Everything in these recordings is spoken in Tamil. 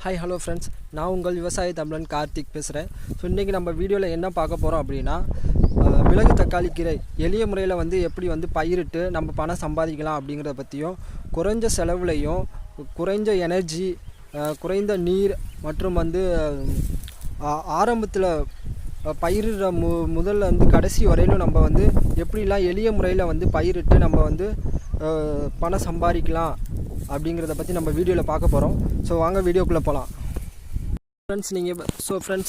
ஹாய் ஹலோ ஃப்ரெண்ட்ஸ், நான் உங்கள் விவசாய தமிழன் கார்த்திக் பேசுகிறேன். ஸோ இன்றைக்கி நம்ம வீடியோவில் என்ன பார்க்க போகிறோம் அப்படின்னா, மிளகு தக்காளி கீரை எளிய முறையில் வந்து எப்படி வந்து பயிரிட்டு நம்ம பணம் சம்பாதிக்கலாம் அப்படிங்கிறத பற்றியும், குறைஞ்ச செலவுலையும் குறைஞ்ச எனர்ஜி, குறைந்த நீர் மற்றும் வந்து ஆரம்பத்தில் பயிரிடுற முதல்ல வந்து கடைசி வரையிலும் நம்ம வந்து எப்படிலாம் எளிய முறையில் வந்து பயிரிட்டு நம்ம வந்து பணம் சம்பாதிக்கலாம் அப்படிங்கிறத பற்றி நம்ம வீடியோவில் பார்க்க போகிறோம். ஸோ வாங்க வீடியோக்குள்ளே போகலாம். ஃப்ரெண்ட்ஸ்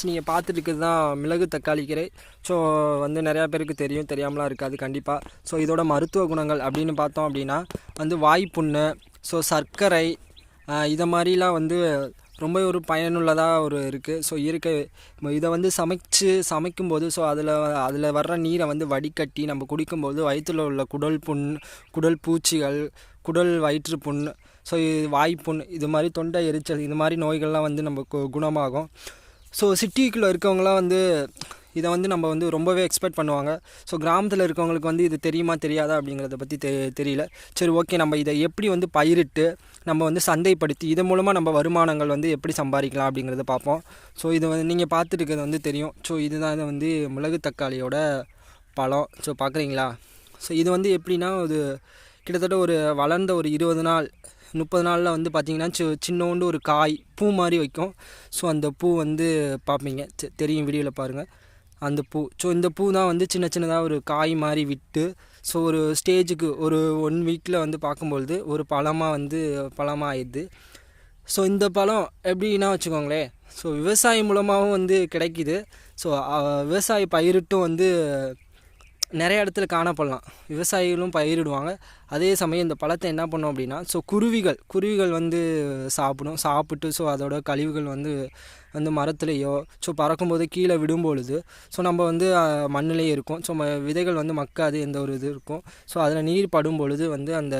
நீங்கள் பார்த்துட்டு இருக்கிறது தான் மிளகு தக்காளி கீரை. ஸோ வந்து நிறையா பேருக்கு தெரியாமலாம் இருக்காது கண்டிப்பாக. ஸோ இதோட மருத்துவ குணங்கள் அப்படின்னு பார்த்தோம் அப்படின்னா வந்து வாய்ப்புண்ணு, ஸோ சர்க்கரை, இதை மாதிரிலாம் வந்து ரொம்ப ஒரு பயனுள்ளதாக இருக்குது. ஸோ இதை வந்து சமைக்கும்போது ஸோ அதில் வர்ற நீரை வந்து வடிகட்டி நம்ம குடிக்கும்போது வயிற்றில் உள்ள குடல் பூச்சிகள், குடல் வயிற்றுப்புண், ஸோ வாய்ப்புண், இது மாதிரி தொண்டை எரிச்சல், இது மாதிரி நோய்கள்லாம் வந்து நம்ம குணமாகும். ஸோ சிட்டிக்குள்ளே இருக்கவங்களாம் வந்து இதை வந்து நம்ம வந்து ரொம்பவே எக்ஸ்பெக்ட் பண்ணுவாங்க. ஸோ கிராமத்தில் இருக்கவங்களுக்கு வந்து இது தெரியுமா தெரியாதா அப்படிங்கிறத பற்றி தெரியல. சரி, ஓகே, நம்ம இதை எப்படி வந்து பயிரிட்டு நம்ம வந்து சந்தைப்படுத்தி இதன் மூலமாக நம்ம வருமானங்கள் வந்து எப்படி சம்பாதிக்கலாம் அப்படிங்கிறத பார்ப்போம். ஸோ இது வந்து நீங்கள் பார்த்துட்டு இருக்கிறது வந்து தெரியும். ஸோ இதுதான் வந்து மிளகு தக்காளியோட பழம். ஸோ பார்க்குறீங்களா? ஸோ இது வந்து எப்படின்னா இது கிட்டத்தட்ட ஒரு வளர்ந்த ஒரு 20 நாள் 30 நாளில் வந்து பார்த்திங்கன்னா சின்னோண்டு ஒரு காய் பூ மாதிரி வைக்கும். ஸோ அந்த பூ வந்து பார்ப்பீங்க, தெரியும், வீடியோவில் பாருங்கள் அந்த பூ. ஸோ இந்த பூ தான் வந்து சின்னதாக ஒரு காய் மாதிரி விட்டு ஸோ ஒரு ஸ்டேஜுக்கு ஒரு 1 வீக்கில் வந்து பார்க்கும்பொழுது ஒரு பழமாக ஆயிடுது. ஸோ இந்த பழம் எப்படின்னா வச்சுக்கோங்களேன், ஸோ விவசாயம் மூலமாகவும் வந்து கிடைக்கிது. ஸோ விவசாய பயிரிட்டும் வந்து நிறைய இடத்துல காணப்படலாம். விவசாயிகளும் பயிரிடுவாங்க. அதே சமயம் இந்த பழத்தை என்ன பண்ணோம் அப்படின்னா, ஸோ குருவிகள் வந்து சாப்பிட்டு ஸோ அதோட கழிவுகள் வந்து மரத்துலேயோ ஸோ பறக்கும்போது கீழே விடும்பொழுது ஸோ நம்ம வந்து மண்ணிலேயே இருக்கும். ஸோ விதைகள் வந்து மக்காது, எந்த ஒரு இது இருக்கும். ஸோ அதில் நீர் படும் பொழுது வந்து அந்த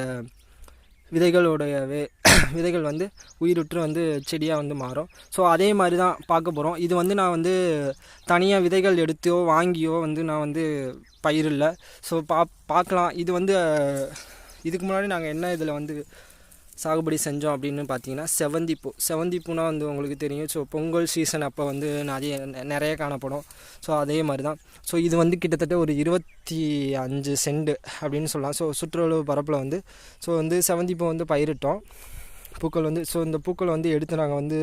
விதைகள் வந்து உயிருற்று வந்து செடியாக வந்து மாறும். ஸோ அதே மாதிரி தான் பார்க்க போகிறோம். இது வந்து நான் வந்து தனியாக விதைகள் எடுத்தோ வாங்கியோ வந்து நான் வந்து பயிரில்லை. ஸோ பார்க்கலாம். இது வந்து இதுக்கு முன்னாடி நாங்கள் என்ன இதில் வந்து சாகுபடி செஞ்சோம் அப்படின்னு பார்த்தீங்கன்னா செவந்திப்பூனா வந்து உங்களுக்கு தெரியும். ஸோ பொங்கல் சீசன் அப்போ வந்து நிறைய காணப்படும். ஸோ அதே மாதிரி தான். ஸோ இது வந்து கிட்டத்தட்ட ஒரு 25 சென்ட் அப்படின்னு சொல்லலாம். ஸோ சுற்றுலா பரப்பில் வந்து ஸோ வந்து செவந்திப்பூ வந்து பயிரிட்டோம். பூக்கள் வந்து ஸோ இந்த பூக்களை வந்து எடுத்து நாங்கள் வந்து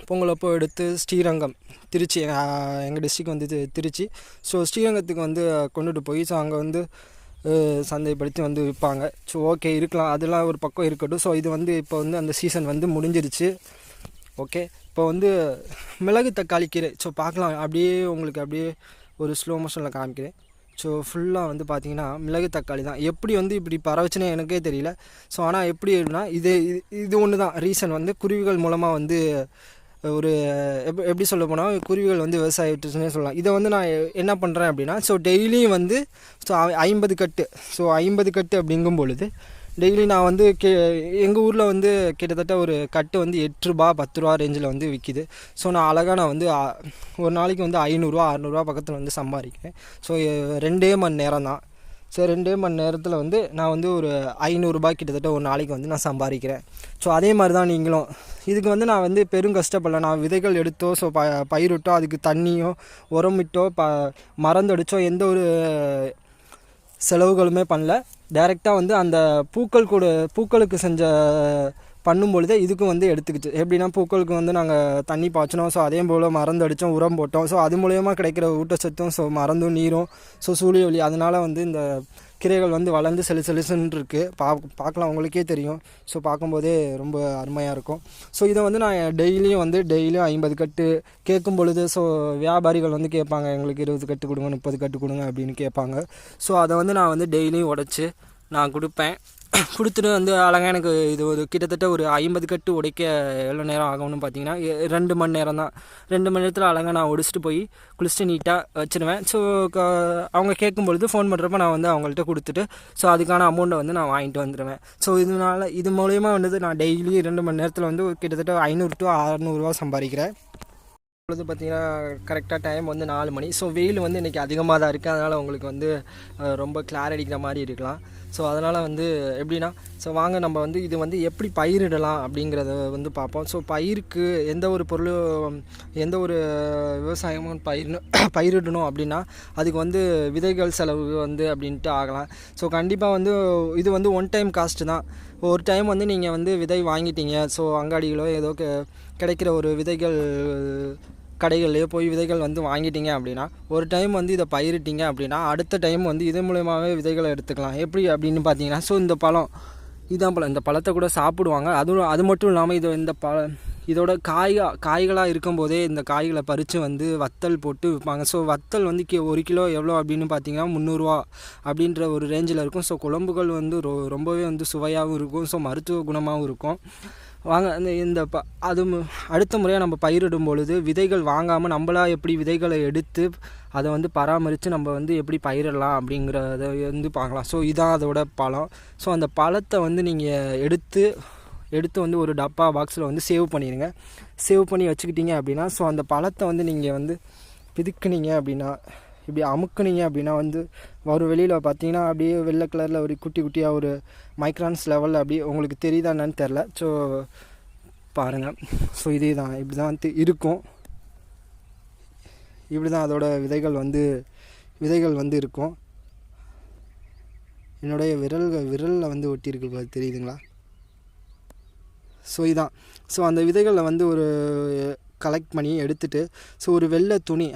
பொங்கலப்போ எடுத்து ஸ்ரீரங்கம், திருச்சி, எங்கள் டிஸ்ட்ரிக் வந்து திருச்சி. ஸோ ஸ்ரீரங்கத்துக்கு வந்து கொண்டுட்டு போய் ஸோ அங்கே வந்து சந்தைப்படுத்தி வந்து விற்பாங்க. ஸோ ஓகே, இருக்கலாம், அதெல்லாம் ஒரு பக்கம் இருக்கட்டும். ஸோ இது வந்து இப்போ வந்து அந்த சீசன் வந்து முடிஞ்சிருச்சு. ஓகே, இப்போ வந்து மிளகு தக்காளி கீரை ஸோ பார்க்கலாம். உங்களுக்கு அப்படியே ஒரு ஸ்லோ மோஷனில் காமிக்கிறேன். ஸோ ஃபுல்லாக வந்து பார்த்திங்கன்னா மிளகு தக்காளி தான். எப்படி வந்து இப்படி பரவச்சுன்னு எனக்கே தெரியல. ஸோ ஆனால் எப்படி இருக்குன்னா இது ஒன்று தான் ரீசன் வந்து குருவிகள் மூலமாக வந்து ஒரு எப்படி சொல்ல போனால் குருவிகள் வந்து விவசாயத்துன்னே சொல்லலாம். இதை வந்து நான் என்ன பண்ணுறேன் அப்படின்னா, ஸோ டெய்லியும் வந்து ஸோ 50 கட்டு, ஸோ 50 கட்டு அப்படிங்கும் பொழுது டெய்லி நான் வந்து எங்கள் ஊரில் வந்து கிட்டத்தட்ட ஒரு கட்டு வந்து 8 ரூபா 10 ரூபா ரேஞ்சில் வந்து விற்கிது. ஸோ நான் அழகாக நான் வந்து ஒரு நாளைக்கு வந்து 500 600 பக்கத்தில் வந்து சம்பாதிக்கிறேன். ஸோ 2 மணி நேரம் தான். ஸோ 2 மணி நேரத்தில் வந்து நான் வந்து ஒரு 500 ரூபாய் கிட்டத்தட்ட ஒரு நாளைக்கு வந்து நான் சம்பாதிக்கிறேன். ஸோ அதே மாதிரி தான் நீங்களும். இதுக்கு வந்து நான் வந்து பெரும் கஷ்டப்படல. நான் விதைகள் எடுத்தோ ஸோ பயிரிட்டோ அதுக்கு தண்ணியோ உரமிட்டோ மறந்தடிச்சோ எந்த ஒரு செலவுகளுமே பண்ணல. டைரெக்டாக வந்து அந்த பூக்களுக்கு செஞ்ச பண்ணும்பொழுதே இதுக்கும் வந்து எடுத்துக்கிச்சு. எப்படின்னா பூக்களுக்கு வந்து நாங்கள் தண்ணி பாய்ச்சினோம். ஸோ அதே போல் மருந்து அடித்தோம், உரம் போட்டோம். ஸோ அது மூலயமா கிடைக்கிற ஊட்டச்சத்தும் ஸோ மருந்தும் நீரும் ஸோ சூரிய ஒளி, அதனால் வந்து இந்த கீரைகள் வந்து வளர்ந்து செலுசெலுசுன்னு இருக்குது. பார்க்கலாம், உங்களுக்கே தெரியும். ஸோ பார்க்கும்போதே ரொம்ப அருமையாக இருக்கும். ஸோ இதை வந்து நான் டெய்லியும் 50 கட்டு கேட்கும் பொழுது ஸோ வியாபாரிகள் வந்து கேட்பாங்க, எங்களுக்கு 20 கட்டு கொடுங்க, 30 கட்டு கொடுங்க அப்படின்னு கேட்பாங்க. ஸோ அதை வந்து நான் வந்து டெய்லியும் உடைச்சி நான் கொடுப்பேன். கொடுத்துட்டு வந்து அழகாக எனக்கு இது ஒரு கிட்டத்தட்ட ஒரு 50 கட்டு உடைக்க எவ்வளோ நேரம் ஆகும்னு பார்த்தீங்கன்னா 2 மணி நேரம் தான். 2 மணி நேரத்தில் அழகாக நான் உடைச்சிட்டு போய் குளிச்சுட்டு நீட்டாக வச்சுருவேன். ஸோ அவங்க கேட்கும்பொழுது ஃபோன் பண்ணுறப்ப நான் வந்து அவங்கள்ட்ட கொடுத்துட்டு ஸோ அதுக்கான அமௌண்ட்டை வந்து நான் வாங்கிட்டு வந்துடுவேன். ஸோ இது மூலயமா வந்து நான் டெய்லி 2 மணி நேரத்தில் வந்து கிட்டத்தட்ட 500 to 600 ரூபா சம்பாதிக்கிறேன். பொழுது பார்த்திங்கன்னா கரெக்டாக டைம் வந்து 4 மணி. ஸோ வெயில் வந்து இன்றைக்கி அதிகமாக தான் இருக்குது. அதனால் உங்களுக்கு வந்து ரொம்ப கிளார் அடிக்கிற மாதிரி இருக்கலாம். ஸோ அதனால் வந்து எப்படின்னா ஸோ வாங்க நம்ம வந்து இது வந்து எப்படி பயிரிடலாம் அப்படிங்கிறத வந்து பார்ப்போம். ஸோ பயிருக்கு எந்த ஒரு பொருளும் எந்த ஒரு விவசாயமும் பயிரிடணும் அப்படின்னா அதுக்கு வந்து விதைகள் செலவு வந்து அப்படின்ட்டு ஆகலாம். ஸோ கண்டிப்பாக வந்து இது வந்து ஒன் டைம் காஸ்ட்டு தான். ஒரு டைம் வந்து நீங்கள் வந்து விதை வாங்கிட்டீங்க, ஸோ அங்காடிகளோ ஏதோ கிடைக்கிற ஒரு விதைகள் கடைகள்லேயே போய் விதைகள் வந்து வாங்கிட்டீங்க அப்படின்னா ஒரு டைம் வந்து இதை பயிரிட்டீங்க அப்படின்னா அடுத்த டைம் வந்து இது மூலயமாவே விதைகளை எடுத்துக்கலாம். எப்படி அப்படின்னு பார்த்தீங்கன்னா ஸோ இந்த பழம் இதான் பழம், இந்த பழத்தை கூட சாப்பிடுவாங்க. அது மட்டும் இல்லாமல் இந்த இதோட காய்களாக இருக்கும்போதே இந்த காய்களை பறித்து வந்து வத்தல் போட்டு விற்பாங்க. ஸோ வத்தல் வந்து 1 கிலோ எவ்வளோ அப்படின்னு பார்த்தீங்கன்னா 300 ரூபா அப்படின்ற ஒரு ரேஞ்சில் இருக்கும். ஸோ குழம்புகள் வந்து ரொம்பவே வந்து சுவையாகவும் இருக்கும், ஸோ மருத்துவ குணமாகவும் இருக்கும். வாங்க அது அடுத்த முறையாக நம்ம பயிரிடும் பொழுது விதைகள் வாங்காமல் நம்மளாக எப்படி விதைகளை எடுத்து அதை வந்து பராமரித்து நம்ம வந்து எப்படி பயிரிடலாம் அப்படிங்கிறத வந்து பார்க்கலாம். ஸோ இதான் அதோட பழம். ஸோ அந்த பழத்தை வந்து நீங்கள் எடுத்து வந்து ஒரு டப்பா பாக்ஸில் வந்து சேவ் பண்ணிடுங்க. சேவ் பண்ணி வச்சுக்கிட்டீங்க அப்படின்னா ஸோ அந்த பழத்தை வந்து நீங்கள் வந்து பிதுக்குனீங்க அப்படின்னா இப்படி அமுக்குனீங்க அப்படின்னா வந்து வெளியில் பார்த்தீங்கன்னா அப்படியே வெள்ளை கலரில் ஒரு குட்டி குட்டியாக ஒரு மைக்ரான்ஸ் லெவலில் அப்படியே உங்களுக்கு தெரியுதா என்னன்னு தெரில. ஸோ பாருங்கள், ஸோ இதே தான் இப்படி தான் வந்து இருக்கும். இப்படி தான் அதோட விதைகள் வந்து இருக்கும். என்னுடைய விரலில் வந்து ஒட்டியிருக்கு, தெரியுதுங்களா? ஸோ இதான். ஸோ அந்த விதைகளில் வந்து ஒரு கலெக்ட் பண்ணி எடுத்துகிட்டு ஸோ ஒரு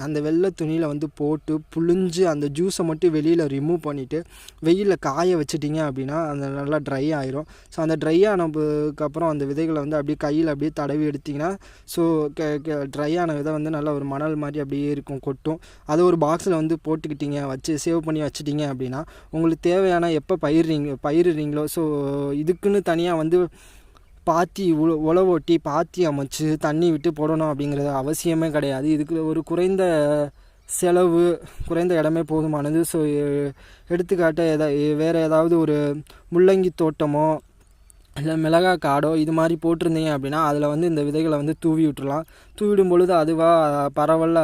அந்த வெள்ளை துணியில் வந்து போட்டு புழிஞ்சு அந்த ஜூஸை மட்டும் வெளியில் ரிமூவ் பண்ணிவிட்டு வெயிலில் காய வச்சிட்டிங்க அப்படின்னா அந்த நல்லா ட்ரை ஆயிரும். ஸோ அந்த ட்ரை ஆனதுக்கப்புறம் அந்த விதைகளை வந்து அப்படியே கையில் அப்படியே தடவி எடுத்திங்கன்னா ஸோ ட்ரை ஆன விதை வந்து நல்லா ஒரு மணல் மாதிரி அப்படியே இருக்கும், கொட்டும். அதை ஒரு பாக்ஸில் வந்து போட்டுக்கிட்டீங்க, சேவ் பண்ணி வச்சுட்டிங்க அப்படின்னா உங்களுக்கு தேவையான எப்போ பயிரிடுறீங்களோ ஸோ இதுக்குன்னு தனியாக வந்து பாத்தி உழவோட்டி பாத்தி அமைச்சு தண்ணி விட்டு போடணும் அப்படிங்கிறது அவசியமே கிடையாது. இதுக்கு ஒரு குறைந்த செலவு, குறைந்த இடமே போதுமானது. ஸோ எடுத்துக்காட்ட வேறு ஏதாவது ஒரு முள்ளங்கி தோட்டமோ இல்லை மிளகாய் காடோ இது மாதிரி போட்டிருந்தீங்க அப்படின்னா அதில் வந்து இந்த விதைகளை வந்து தூவி விட்டுறலாம். தூவிடும் பொழுது பரவல்ல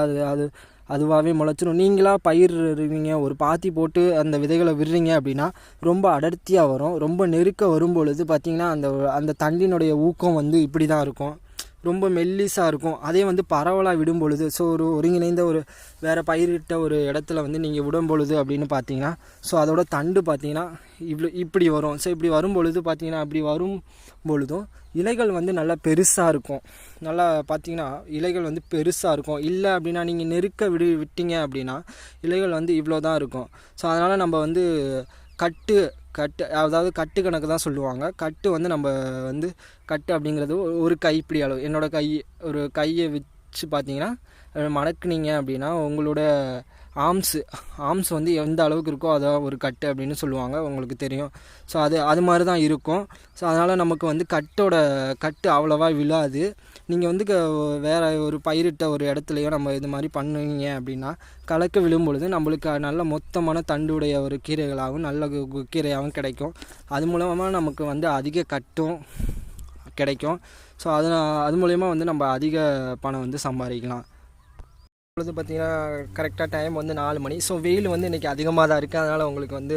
அதுவாகவே முளைச்சிடும். நீங்களாக பயிரிடுவீங்க, ஒரு பாத்தி போட்டு அந்த விதைகளை விடுறீங்க அப்படின்னா ரொம்ப அடர்த்தியாக வரும். ரொம்ப நெருக்க வரும் பொழுது பார்த்திங்கன்னா அந்த தண்டினுடைய ஊக்கம் வந்து இப்படி தான் இருக்கும், ரொம்ப மெல்லிஸாக இருக்கும். அதே வந்து பரவலாக விடும் பொழுது ஸோ ஒரு ஒருங்கிணைந்த ஒரு வேறு பயிரிட்ட ஒரு இடத்துல வந்து நீங்கள் விடும் பொழுது அப்படின்னு பார்த்தீங்கன்னா ஸோ அதோட தண்டு பார்த்திங்கன்னா இப்படி வரும். ஸோ இப்படி வரும் பொழுது பார்த்திங்கன்னா அப்படி வரும் பொழுதும் இலைகள் வந்து நல்லா பெருசாக இருக்கும். நல்லா பார்த்திங்கன்னா இலைகள் வந்து பெருசாக இருக்கும். இல்லை அப்படின்னா நீங்கள் நெருக்க விட்டீங்க அப்படின்னா இலைகள் வந்து இவ்வளோ தான் இருக்கும். ஸோ அதனால் நம்ம வந்து கட்டு அதாவது கட்டு கணக்கு தான் சொல்லுவாங்க. கட்டு வந்து நம்ம வந்து கட்டு அப்படிங்கிறது ஒரு கைப்பிடி அளவு, என்னோடய ஒரு கையை வச்சு பார்த்தீங்கன்னா மடக்குனீங்க அப்படின்னா உங்களோட ஆர்ம்ஸ் வந்து எந்த அளவுக்கு இருக்கோ அதான் ஒரு கட்டு அப்படின்னு சொல்லுவாங்க, உங்களுக்கு தெரியும். ஸோ அது மாதிரி தான் இருக்கும். ஸோ அதனால் நமக்கு வந்து கட்டு அவ்வளோவா விழாது. நீங்கள் வந்து வேறு ஒரு பயிரிட்ட ஒரு இடத்துலையோ நம்ம இது மாதிரி பண்ணுவீங்க அப்படின்னா கலக்க விழும் பொழுது நம்மளுக்கு நல்ல மொத்தமான தண்டுடைய ஒரு கீரைகளாகவும் நல்ல கீரையாகவும் கிடைக்கும். அது மூலமாக நமக்கு வந்து அதிக கட்டும் கிடைக்கும். ஸோ அது மூலயமா வந்து நம்ம அதிக பணம் வந்து சம்பாதிக்கலாம். இப்பொழுது பார்த்திங்கன்னா கரெக்டாக டைம் வந்து 4 மணி. ஸோ வெயில் வந்து இன்றைக்கி அதிகமாக தான் இருக்குது, அதனால் உங்களுக்கு வந்து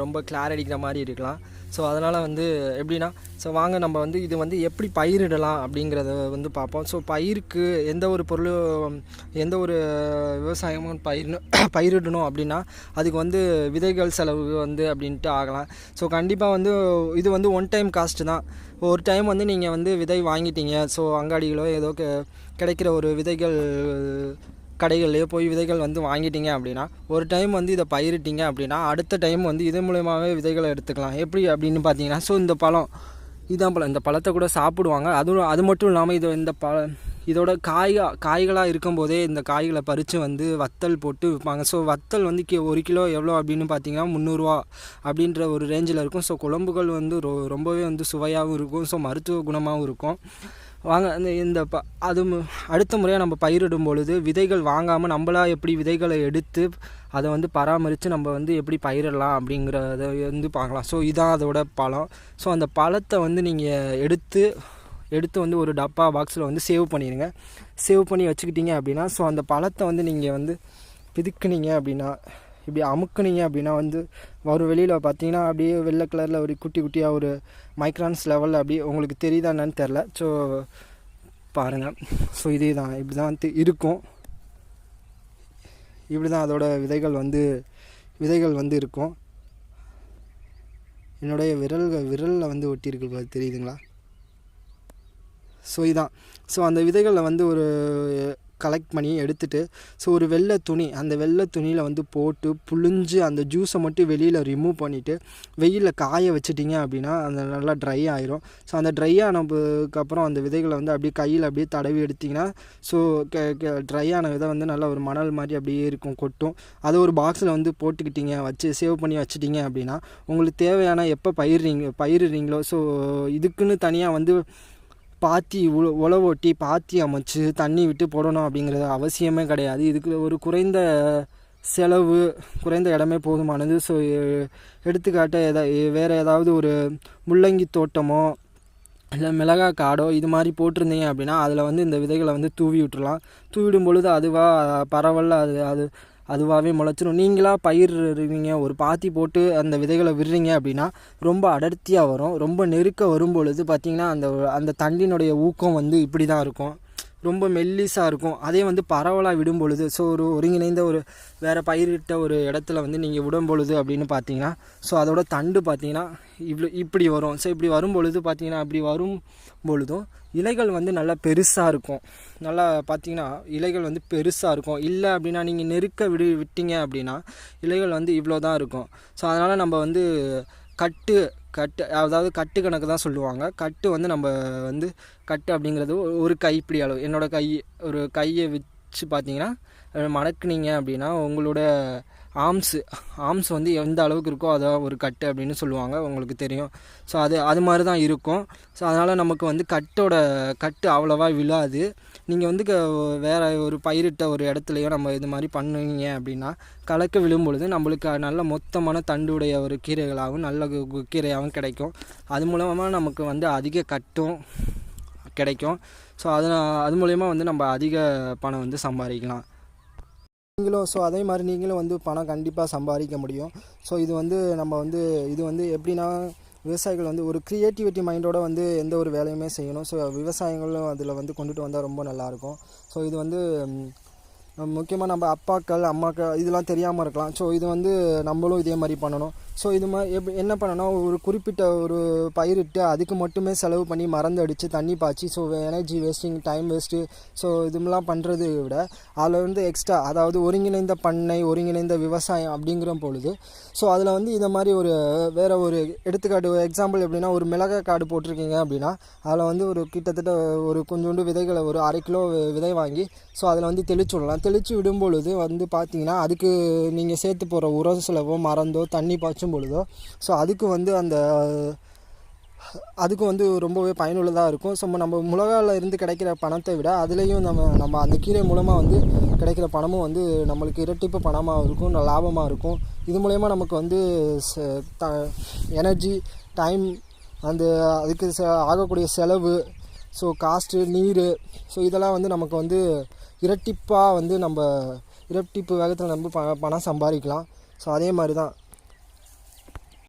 ரொம்ப கிளார் அடிக்கிற மாதிரி இருக்கலாம். ஸோ அதனால் வந்து எப்படின்னா ஸோ வாங்க நம்ம வந்து இது வந்து எப்படி பயிரிடலாம் அப்படிங்கிறத வந்து பார்ப்போம். ஸோ பயிருக்கு எந்த ஒரு பொருளும் எந்த ஒரு விவசாயமும் பயிரிடணும் அப்படின்னா அதுக்கு வந்து விதைகள் செலவு வந்து அப்படின்ட்டு ஆகலாம். ஸோ கண்டிப்பாக வந்து இது வந்து ஒன் டைம் காஸ்ட்டு தான். ஒரு டைம் வந்து நீங்கள் வந்து விதை வாங்கிட்டீங்க, ஸோ அங்காடிகளோ ஏதோ கிடைக்கிற ஒரு விதைகள் கடைகள்லேயே போய் விதைகள் வந்து வாங்கிட்டீங்க அப்படின்னா ஒரு டைம் வந்து இதை பயிரிட்டீங்க அப்படின்னா அடுத்த டைம் வந்து இது மூலயமாவே விதைகளை எடுத்துக்கலாம். எப்படி அப்படின்னு பார்த்தீங்கன்னா ஸோ இந்த பழம் இதான் பழம், இந்த பழத்தை கூட சாப்பிடுவாங்க. அது மட்டும் இல்லாமல் இதோட காய்களாக இருக்கும்போதே இந்த காய்களை பறித்து வந்து வத்தல் போட்டு விற்பாங்க. ஸோ வத்தல் வந்து 1 கிலோ எவ்வளோ அப்படின்னு பார்த்தீங்கன்னா 300 ரூபா அப்படின்ற ஒரு ரேஞ்சில் இருக்கும். ஸோ குழம்புகள் வந்து ரொம்பவே வந்து சுவையாகவும் இருக்கும், ஸோ மருத்துவ குணமாகவும் இருக்கும். வாங்க அது அடுத்த முறையாக நம்ம பயிரிடும் பொழுது விதைகள் வாங்காமல் நம்மளாக எப்படி விதைகளை எடுத்து அதை வந்து பராமரித்து நம்ம வந்து எப்படி பயிரிடலாம் அப்படிங்கிறத வந்து பார்க்கலாம். ஸோ இதான் அதோட பழம். ஸோ அந்த பழத்தை வந்து நீங்கள் எடுத்து வந்து ஒரு டப்பா பாக்ஸில் வந்து சேவ் பண்ணிடுங்க. சேவ் பண்ணி வச்சுக்கிட்டீங்க அப்படின்னா ஸோ அந்த பழத்தை வந்து நீங்கள் வந்து பிதுக்குனீங்க அப்படின்னா இப்படி அமுக்குனீங்க அப்படின்னா வந்து ஒரு வெளியில் பார்த்தீங்கன்னா அப்படியே வெள்ளை கலரில் ஒரு குட்டி குட்டியாக ஒரு மைக்ரான்ஸ் லெவலில் அப்படியே உங்களுக்கு தெரியுதா என்னன்னு தெரில. ஸோ பாருங்கள். ஸோ இதே தான் இப்படி தான் வந்து இருக்கும். இப்படி தான் அதோட விதைகள் வந்து இருக்கும். என்னுடைய விரலில் வந்து ஒட்டியிருக்கு தெரியுதுங்களா? ஸோ இதான். ஸோ அந்த விதைகளில் வந்து ஒரு கலெக்ட் பண்ணி எடுத்துகிட்டு ஸோ ஒரு வெள்ளை துணி, அந்த வெள்ளை துணியில் வந்து போட்டு புழிஞ்சு அந்த ஜூஸை மட்டும் வெளியில் ரிமூவ் பண்ணிவிட்டு வெயிலில் காய வச்சிட்டிங்க அப்படின்னா அந்த நல்லா ட்ரை ஆயிரும். ஸோ அந்த ட்ரை ஆனதுக்கப்புறம் அந்த விதைகளை வந்து அப்படியே கையில் அப்படியே தடவி எடுத்திங்கன்னா ஸோ ட்ரை ஆன விதை வந்து நல்லா ஒரு மணல் மாதிரி அப்படியே இருக்கும், கொட்டும். அதை ஒரு பாக்ஸில் வந்து போட்டுக்கிட்டீங்க, வச்சு சேவ் பண்ணி வச்சுட்டிங்க அப்படின்னா உங்களுக்கு தேவையான எப்போ பயிரிடுறீங்களோ ஸோ இதுக்குன்னு தனியாக வந்து பாத்தி உழவோட்டி பாத்தி அமைச்சு தண்ணி விட்டு போடணும் அப்படிங்கிறது அவசியமே கிடையாது. இதுக்கு ஒரு குறைந்த செலவு, குறைந்த இடமே போதுமானது. ஸோ எடுத்துக்காட்ட வேறு ஏதாவது ஒரு முள்ளங்கி தோட்டமோ இல்லை மிளகாய் காடோ இது மாதிரி போட்டிருந்தீங்க அப்படின்னா அதில் வந்து இந்த விதைகளை வந்து தூவி விட்டுறலாம். தூவிடும் பொழுது அதுவாக பரவல்ல அதுவாகவே முளைச்சிடும். நீங்களாக பயிரிடுவீங்க, ஒரு பாத்தி போட்டு அந்த விதைகளை விடுறீங்க அப்படின்னா ரொம்ப அடர்த்தியாக வரும். ரொம்ப நெருக்க வரும் பொழுது பார்த்திங்கன்னா அந்த தண்டினுடைய ஊக்கம் வந்து இப்படி தான் இருக்கும், ரொம்ப மெல்லிஸாக இருக்கும். அதே வந்து பரவலாக விடும் பொழுது ஸோ ஒரு ஒருங்கிணைந்த ஒரு வேறு பயிரிட்ட ஒரு இடத்துல வந்து நீங்கள் விடும் பொழுது அப்படின்னு பார்த்தீங்கன்னா ஸோ அதோட தண்டு பார்த்திங்கன்னா இப்படி வரும். ஸோ இப்படி வரும் பொழுது பார்த்திங்கன்னா அப்படி வரும் பொழுதும் இலைகள் வந்து நல்லா பெருசாக இருக்கும். நல்லா பார்த்திங்கன்னா இலைகள் வந்து பெருசாக இருக்கும். இல்லை அப்படின்னா நீங்கள் நெருக்க விட்டீங்க அப்படின்னா இலைகள் வந்து இவ்வளோ தான் இருக்கும். ஸோ அதனால் நம்ம வந்து கட்டு அதாவது கட்டு கணக்கு தான் சொல்லுவாங்க. கட்டு வந்து நம்ம வந்து கட்டு அப்படிங்கிறது ஒரு கைப்பிடி அளவு, என்னோடய ஒரு கையை வச்சு பார்த்தீங்கன்னா மடக்குனீங்க அப்படின்னா உங்களோட ஆர்ம்ஸ் வந்து எந்த அளவுக்கு இருக்கோ அதான் ஒரு கட்டு அப்படின்னு சொல்லுவாங்க, உங்களுக்கு தெரியும். ஸோ அது மாதிரி தான் இருக்கும். ஸோ அதனால் நமக்கு வந்து கட்டு அவ்வளோவா விழாது. நீங்கள் வந்து வேறு ஒரு பயிரிட்ட ஒரு இடத்துலையோ நம்ம இது மாதிரி பண்ணுவீங்க அப்படின்னா கலக்க விழும் பொழுது நம்மளுக்கு நல்ல மொத்தமான தண்டுடைய ஒரு கீரைகளாகவும் நல்ல கீரையாகவும் கிடைக்கும். அது மூலமாக நமக்கு வந்து அதிக கட்டும் கிடைக்கும். ஸோ அது மூலயமா வந்து நம்ம அதிக பணம் வந்து சம்பாதிக்கலாம். ஸோ அதே மாதிரி நீங்களும் வந்து பணம் கண்டிப்பாக சம்பாதிக்க முடியும். ஸோ இது வந்து எப்படின்னா விவசாயிகள் வந்து ஒரு க்ரியேட்டிவிட்டி மைண்டோட வந்து எந்த ஒரு வேலையுமே செய்யணும். ஸோ விவசாயங்களும் அதில் வந்து கொண்டுட்டு வந்தால் ரொம்ப நல்லாயிருக்கும். ஸோ இது வந்து முக்கியமாக நம்ம அம்மாக்கள் இதெல்லாம் தெரியாமல் இருக்கலாம். ஸோ இது வந்து நம்மளும் இதே மாதிரி பண்ணணும். ஸோ இது மாதிரி என்ன பண்ணணும், ஒரு குறிப்பிட்ட ஒரு பயிரிட்டு அதுக்கு மட்டுமே செலவு பண்ணி மருந்து அடித்து தண்ணி பாய்ச்சி so energy wasting, time waste so இதுமெல்லாம் பண்ணுறதை விட அதில் வந்து எக்ஸ்ட்ரா, அதாவது ஒருங்கிணைந்த பண்ணை, ஒருங்கிணைந்த விவசாயம் அப்படிங்கிற பொழுது ஸோ அதில் வந்து இதை மாதிரி வேறு ஒரு எடுத்துக்காட்டு எக்ஸாம்பிள் எப்படின்னா ஒரு மிளகாய் காடு போட்டிருக்கீங்க அப்படின்னா அதில் வந்து ஒரு கிட்டத்தட்ட ஒரு கொஞ்சோண்டு விதைகளை ஒரு 1/2 கிலோ விதை வாங்கி ஸோ அதில் வந்து தெளிச்சு விடலாம். தெளித்து விடும் பொழுது வந்து பார்த்திங்கன்னா அதுக்கு நீங்கள் சேர்த்து போகிற உர செலவோ மறந்தோ தண்ணி பாய்ச்சும் பொழுதோ ஸோ அதுக்கு வந்து ரொம்பவே பயனுள்ளதாக இருக்கும். ஸோ நம்ம மிளகாயில் இருந்து கிடைக்கிற பணத்தை விட அதுலேயும் நம்ம அந்த கீரை மூலமாக வந்து கிடைக்கிற பணமும் வந்து நம்மளுக்கு இரட்டிப்பு பணமாக இருக்கும், லாபமாக இருக்கும். இது மூலயமா நமக்கு வந்து எனர்ஜி, டைம், அதுக்கு ஆகக்கூடிய செலவு, ஸோ காஸ்ட்டு, நீர், ஸோ இதெல்லாம் வந்து நமக்கு வந்து இரட்டிப்பு வேகத்தில் நம்ம பணம் சம்பாதிக்கலாம். ஸோ அதே மாதிரி தான்